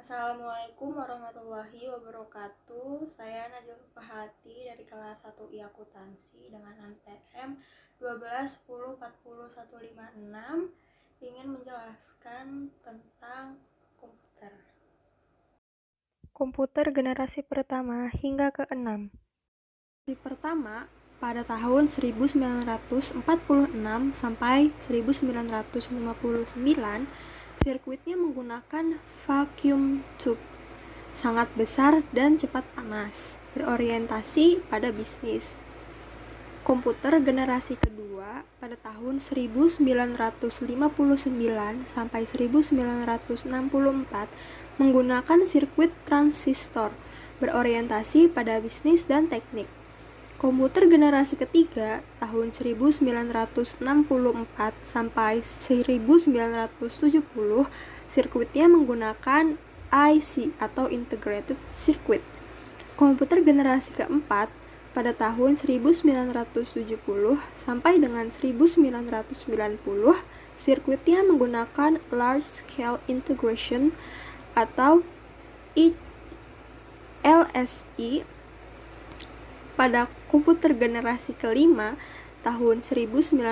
Assalamualaikum warahmatullahi wabarakatuh. Saya Najul Fahati dari kelas 1I Akuntansi dengan NPM 1210400156 ingin menjelaskan tentang komputer. Komputer generasi pertama hingga ke-6. Generasi pertama pada tahun 1946 sampai 1959, sirkuitnya menggunakan vacuum tube, sangat besar dan cepat panas, berorientasi pada bisnis. Komputer generasi kedua pada tahun 1959 sampai 1964 menggunakan sirkuit transistor, berorientasi pada bisnis dan teknik. Komputer generasi ketiga tahun 1964 sampai 1970 sirkuitnya menggunakan IC atau Integrated Circuit. Komputer generasi keempat pada tahun 1970 sampai dengan 1990 sirkuitnya menggunakan Large Scale Integration atau LSI. Pada komputer generasi kelima tahun 1990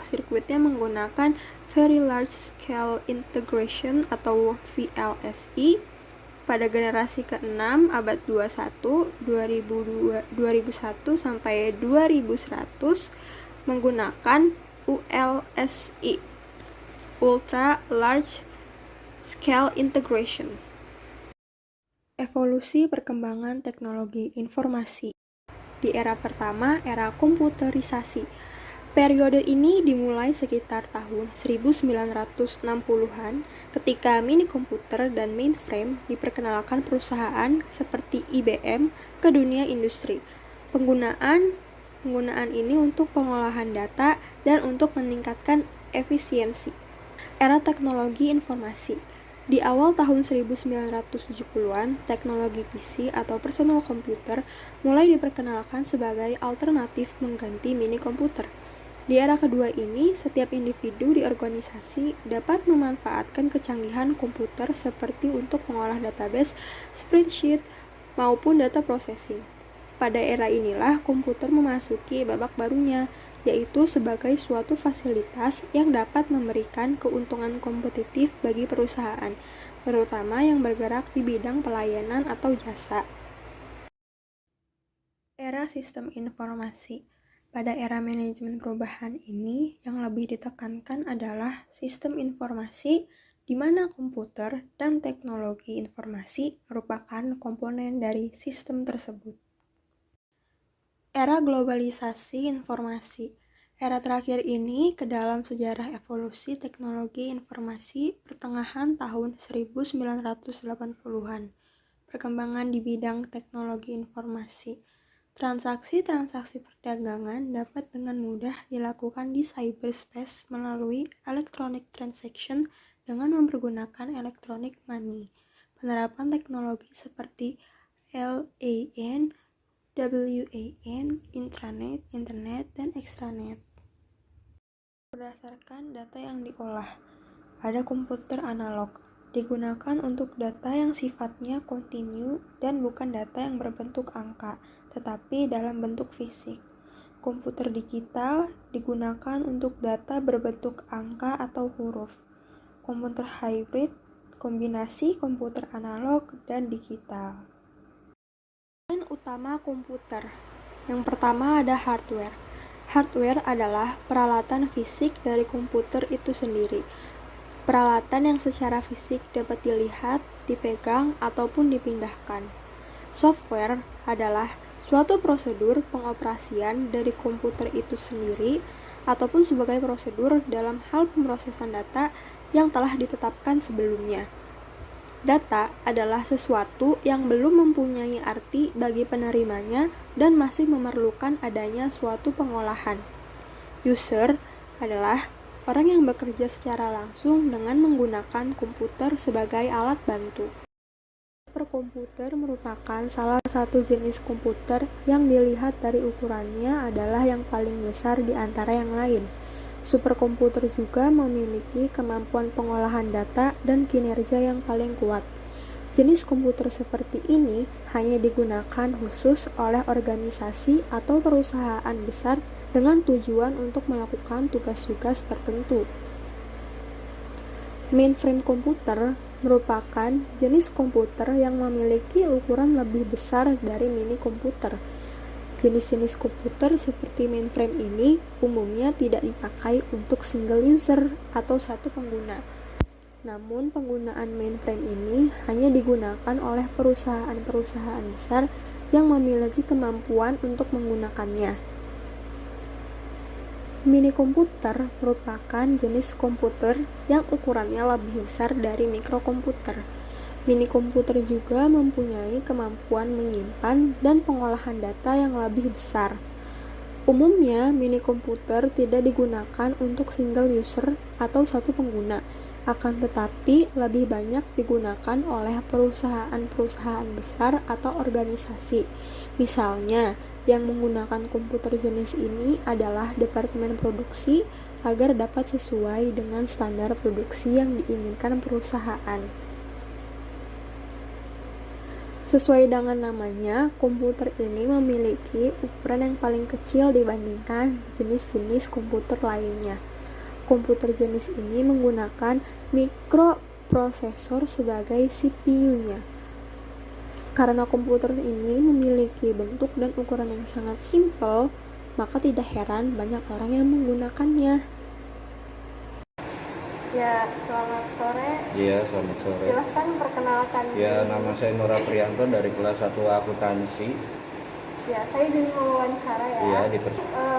sirkuitnya menggunakan Very Large Scale Integration atau VLSI. Pada generasi ke-6 abad 21 2001 sampai 2100 menggunakan ULSI, Ultra Large Scale Integration. Evolusi perkembangan teknologi informasi. Di era pertama, era komputerisasi. Periode ini dimulai sekitar tahun 1960-an ketika mini komputer dan mainframe diperkenalkan perusahaan seperti IBM ke dunia industri. Penggunaan ini untuk pengolahan data dan untuk meningkatkan efisiensi. Era teknologi informasi. Di awal tahun 1970-an, teknologi PC atau personal computer mulai diperkenalkan sebagai alternatif mengganti mini komputer. Di era kedua ini, setiap individu di organisasi dapat memanfaatkan kecanggihan komputer seperti untuk mengolah database, spreadsheet, maupun data processing. Pada era inilah komputer memasuki babak barunya, yaitu sebagai suatu fasilitas yang dapat memberikan keuntungan kompetitif bagi perusahaan, terutama yang bergerak di bidang pelayanan atau jasa. Era sistem informasi. Pada era manajemen perubahan ini, yang lebih ditekankan adalah sistem informasi, di mana komputer dan teknologi informasi merupakan komponen dari sistem tersebut. Era globalisasi informasi. Era terakhir ini ke dalam sejarah evolusi teknologi informasi pertengahan tahun 1980-an. Perkembangan di bidang teknologi informasi. Transaksi-transaksi perdagangan dapat dengan mudah dilakukan di cyberspace melalui electronic transaction dengan mempergunakan electronic money. Penerapan teknologi seperti LAN, WAN, intranet, internet, dan extranet. Berdasarkan data yang diolah pada komputer analog, digunakan untuk data yang sifatnya kontinu dan bukan data yang berbentuk angka, tetapi dalam bentuk fisik. Komputer digital digunakan untuk data berbentuk angka atau huruf. Komputer hybrid, kombinasi komputer analog dan digital. Komponen utama komputer. Yang pertama ada hardware. Hardware adalah peralatan fisik dari komputer itu sendiri. Peralatan yang secara fisik dapat dilihat, dipegang, ataupun dipindahkan. Software adalah suatu prosedur pengoperasian dari komputer itu sendiri ataupun sebagai prosedur dalam hal pemrosesan data yang telah ditetapkan sebelumnya. Data adalah sesuatu yang belum mempunyai arti bagi penerimanya dan masih memerlukan adanya suatu pengolahan. User adalah orang yang bekerja secara langsung dengan menggunakan komputer sebagai alat bantu. Superkomputer merupakan salah satu jenis komputer yang dilihat dari ukurannya adalah yang paling besar di antara yang lain. Superkomputer juga memiliki kemampuan pengolahan data dan kinerja yang paling kuat. Jenis komputer seperti ini hanya digunakan khusus oleh organisasi atau perusahaan besar dengan tujuan untuk melakukan tugas-tugas tertentu. Mainframe komputer merupakan jenis komputer yang memiliki ukuran lebih besar dari mini komputer. Jenis-jenis komputer seperti mainframe ini umumnya tidak dipakai untuk single user atau satu pengguna. Namun, penggunaan mainframe ini hanya digunakan oleh perusahaan-perusahaan besar yang memiliki kemampuan untuk menggunakannya. Mini komputer merupakan jenis komputer yang ukurannya lebih besar dari mikrokomputer. Mini komputer juga mempunyai kemampuan menyimpan dan pengolahan data yang lebih besar. Umumnya, mini komputer tidak digunakan untuk single user atau satu pengguna, akan tetapi lebih banyak digunakan oleh perusahaan-perusahaan besar atau organisasi. Misalnya, yang menggunakan komputer jenis ini adalah departemen produksi agar dapat sesuai dengan standar produksi yang diinginkan perusahaan. Sesuai dengan namanya, komputer ini memiliki ukuran yang paling kecil dibandingkan jenis-jenis komputer lainnya. Komputer jenis ini menggunakan mikroprosesor sebagai CPU-nya. Karena komputer ini memiliki bentuk dan ukuran yang sangat simpel, maka tidak heran banyak orang yang menggunakannya. Ya, selamat sore. Iya, selamat sore. Silahkan perkenalkan Ya, diri. nama saya Nora Prianto dari kelas 1 akuntansi. Ya, saya jadi mau wawancara ya. Iya,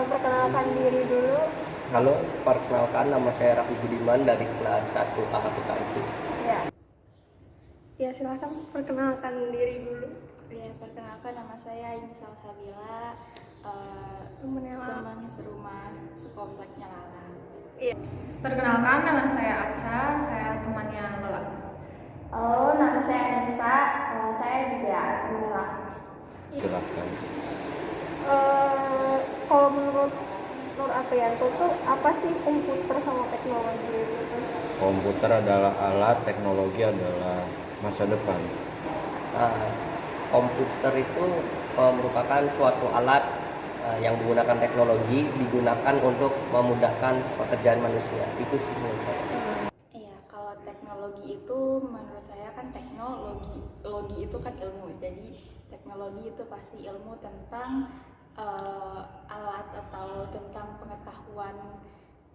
Perkenalkan diri dulu. Halo, perkenalkan nama saya Raffi Budiman dari kelas 1 akuntansi. Ya. Ya, silahkan perkenalkan diri dulu. Ya, perkenalkan nama saya Ini Salsabila, Teman serumah sekompleknya Lala. Iya. Perkenalkan, nama saya Aca, saya temannya Lala. Halo, nama saya Anissa, saya juga teman Lala. Silakan. Kalau menurut Nur Aprianto tuh apa sih komputer sama teknologi itu? Komputer adalah alat, teknologi adalah masa depan. Komputer itu merupakan suatu alat yang menggunakan teknologi digunakan untuk memudahkan pekerjaan manusia. Itu sih menurut saya. Iya, kalau teknologi itu menurut saya kan logi itu kan ilmu. Jadi teknologi itu pasti ilmu tentang alat atau tentang pengetahuan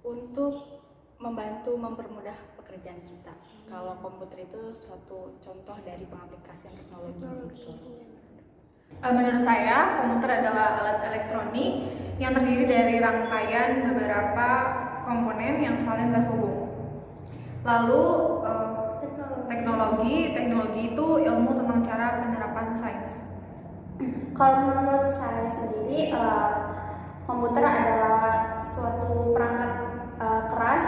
untuk membantu mempermudah pekerjaan kita. Kalau komputer itu suatu contoh dari pengaplikasian teknologi gitu. Menurut saya, komputer adalah alat elektronik yang terdiri dari rangkaian beberapa komponen yang saling terhubung. Lalu, teknologi itu ilmu tentang cara penerapan sains. Kalau menurut saya sendiri, komputer adalah suatu perangkat keras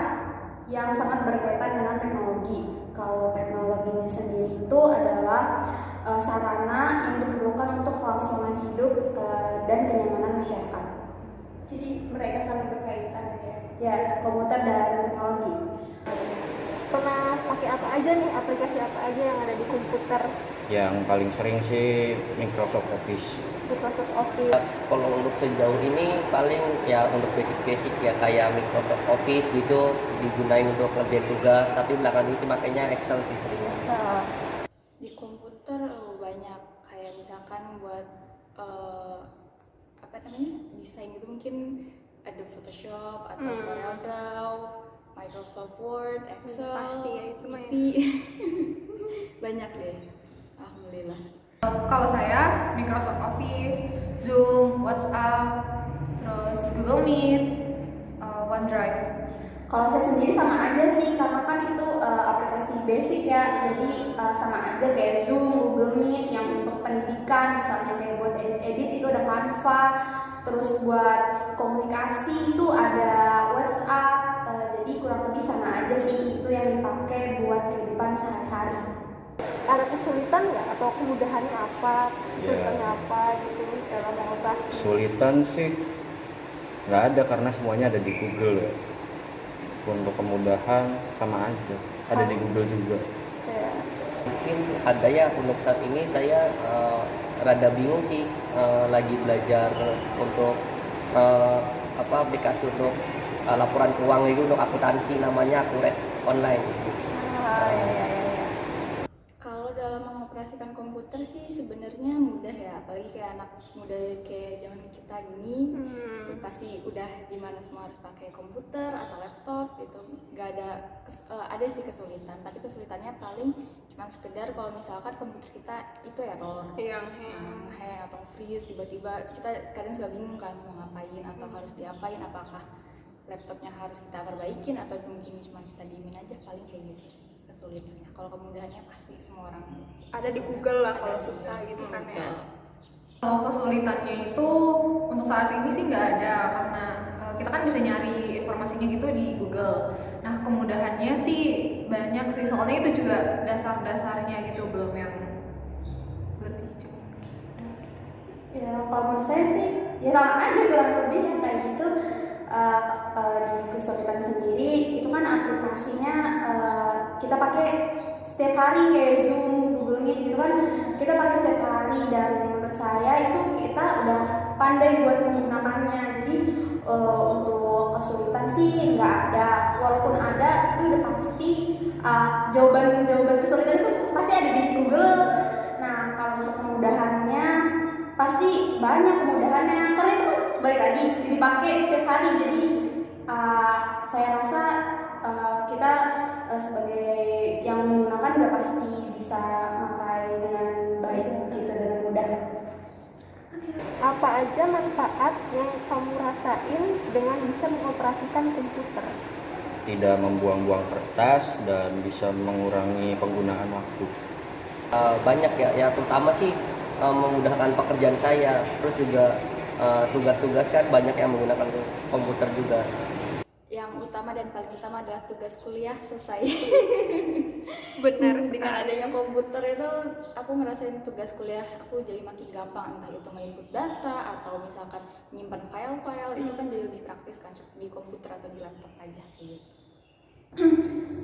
yang sangat berkaitan dengan teknologi. Kalau teknologinya sendiri itu adalah sarana yang diperlukan untuk kelangsungan hidup dan kenyamanan masyarakat. Jadi mereka saling berkaitan ya. Ya, komputer dan teknologi. Pernah pakai apa aja nih, aplikasi apa aja yang ada di komputer? Yang paling sering sih Microsoft Office. Microsoft Office. Kalau untuk sejauh ini paling ya untuk basic ya kayak Microsoft Office gitu digunain untuk ngerjain tugas, tapi belakangan ini sih makanya Excel sih seringnya. Di komputer banyak kayak misalkan buat desain itu mungkin ada Photoshop atau CorelDRAW, Microsoft Word, Excel, Pasti ya itu mah ya. banyak deh, alhamdulillah. Kalau saya, Microsoft Office, Zoom, WhatsApp, terus Google Meet, OneDrive. Kalau saya sendiri sama aja sih, karena kan itu aplikasi basic ya, jadi sama aja kayak Zoom, Google Meet yang untuk pendidikan, misalnya kayak buat edit itu ada Canva, terus buat komunikasi itu ada WhatsApp, jadi kurang lebih sama aja sih, itu yang dipakai buat kehidupan sehari-hari. Ada kesulitan nggak atau kemudahannya apa? Kesulitannya apa gitu dalam mengoperasikan? Kesulitan sih nggak ada karena semuanya ada di Google ya. untuk kemudahan sama aja, ada di Google juga. Mungkin ada ya, untuk saat ini saya rada bingung sih, lagi belajar untuk aplikasi untuk laporan keuangan itu, untuk akuntansi, namanya Akuret Online. Kalau dalam mengoperasikan komputer sih sebenarnya mudah ya, apalagi kayak anak muda kayak zaman kita gini, pasti udah dimana semua harus pakai komputer atau laptop, itu nggak ada ada sih kesulitan, tapi kesulitannya paling cuma sekedar kalau misalkan komputer kita itu error, hang atau freeze tiba-tiba, kita kadang suka bingung kan mau ngapain atau harus diapain, apakah laptopnya harus kita perbaikin atau mungkin cuma kita diemin aja, paling kayak gitu sih kesulitannya. Kalau kemudahannya pasti semua orang Ada di Google lah kalau di susah Google. gitu kan ya. Kalau kesulitannya itu untuk saat ini sih nggak ada, karena kita kan bisa nyari informasinya gitu di Google. Nah, kemudahannya sih banyak sih, soalnya itu juga dasar-dasarnya gitu, belum yang lebih cepat. Ya kalau menurut saya sih ya sama aja kurang lebih yang kayak gitu. Di kesulitan sendiri itu kan aplikasinya kita pakai setiap hari, kayak Zoom, Google Meet gitu kan, kita pakai setiap hari, dan menurut saya itu kita udah pandai buat menggunakannya. Jadi untuk kesulitan sih nggak ada, walaupun ada itu udah pasti jawaban kesulitan itu pasti ada di Google. Nah kalau untuk kemudahannya pasti banyak kemudahannya, karena itu kan balik lagi dipakai setiap hari. Jadi saya rasa kita sebagai yang menggunakan udah pasti bisa pakai dengan baik gitu, dengan mudah. Apa aja manfaat yang kamu rasain dengan bisa mengoperasikan komputer? Tidak membuang-buang kertas dan bisa mengurangi penggunaan waktu. Banyak ya, terutama sih memudahkan pekerjaan saya, terus juga tugas-tugas kan banyak yang menggunakan komputer juga. Yang utama dan paling utama adalah tugas kuliah selesai. Benar. Dengan adanya komputer itu aku ngerasain tugas kuliah aku jadi makin gampang, entah itu menginput data atau misalkan menyimpan file-file, itu kan jadi lebih praktis kan di komputer atau di laptop aja gitu.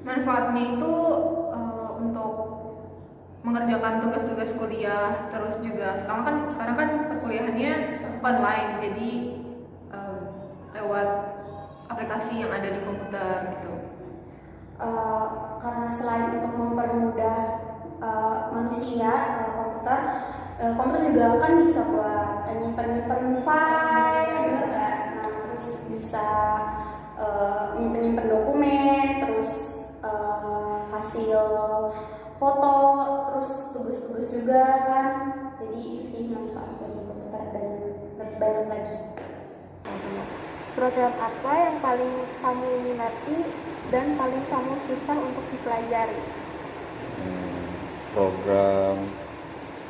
Manfaatnya itu untuk mengerjakan tugas-tugas kuliah, terus juga sekarang kan perkuliahannya online, jadi lewat aplikasi yang ada di komputer gitu. Karena selain untuk mempermudah manusia, komputer juga kan bisa buat nyimpen file, bener nggak? Nah, terus bisa nyimpen dokumen, terus hasil foto, terus tugas-tugas juga kan. Jadi itu sih manfaat dari komputer, dan lebih banyak lagi. Program apa yang paling kamu minati dan paling kamu susah untuk dipelajari? Program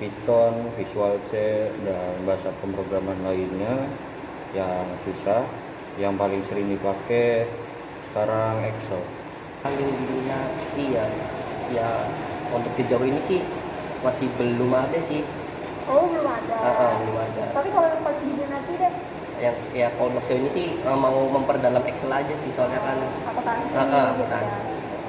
Python, Visual C, dan bahasa pemrograman lainnya yang susah. Yang paling sering dipakai sekarang Excel. Paling diminati ya untuk sejauh ini sih masih belum ada sih. Oh, belum ada. Belum ada. Tapi kalau yang paling diminati deh, Yang ya kalau maksud ini sih mau memperdalam Excel aja sih, soalnya kan akuntansi. akuntansi.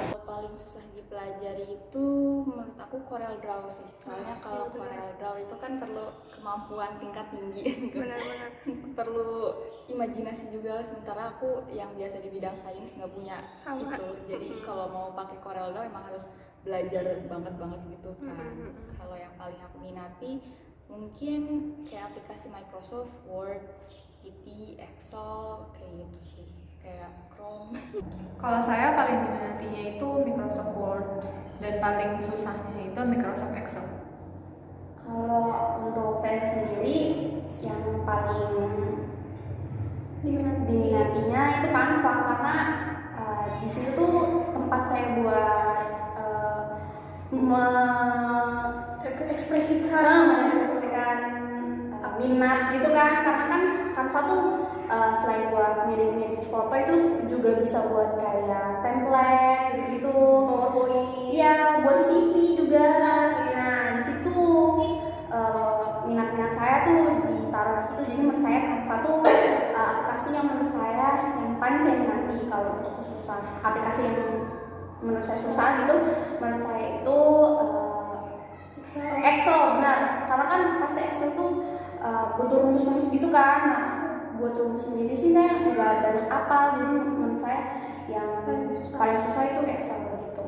Kalau paling susah dipelajari itu menurut aku Corel Draw sih. Soalnya kalau Corel Draw itu kan perlu kemampuan tingkat tinggi. Benar-benar. Perlu imajinasi juga, sementara aku yang biasa di bidang sains nggak punya itu. Jadi kalau mau pakai Corel Draw emang harus belajar banget gitu kan. Kalau yang paling aku minati mungkin kayak aplikasi Microsoft Word, PT, Excel, kayak gitu sih, kayak Chrome. Kalau saya paling diminatinya itu Microsoft Word, dan paling susahnya itu Microsoft Excel. Kalau untuk saya sendiri yang paling diminatinya itu Canva, karena di situ tuh tempat saya buat mengekspresikan minat gitu kan, karena kan Canva tuh selain buat ngedit foto itu juga bisa buat kayak template gitu-gitu, PowerPoint, iya buat CV juga. Nah di situ minat saya tuh ditaruh di situ. Jadi menurut saya Canva tuh aplikasi yang menurut saya yang paling saya minati kalau untuk susah. aplikasi yang menurut saya susah gitu, menurut saya itu Excel, benar. Karena kan pasti Excel tuh butuh rumus-rumus gitu kan. Nah, buat rumus sendiri sih saya nggak banyak hafal, jadi menurut saya yang paling susah itu Excel gitu.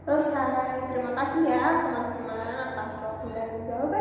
Terus terima kasih ya teman-teman atas waktu dan jawaban.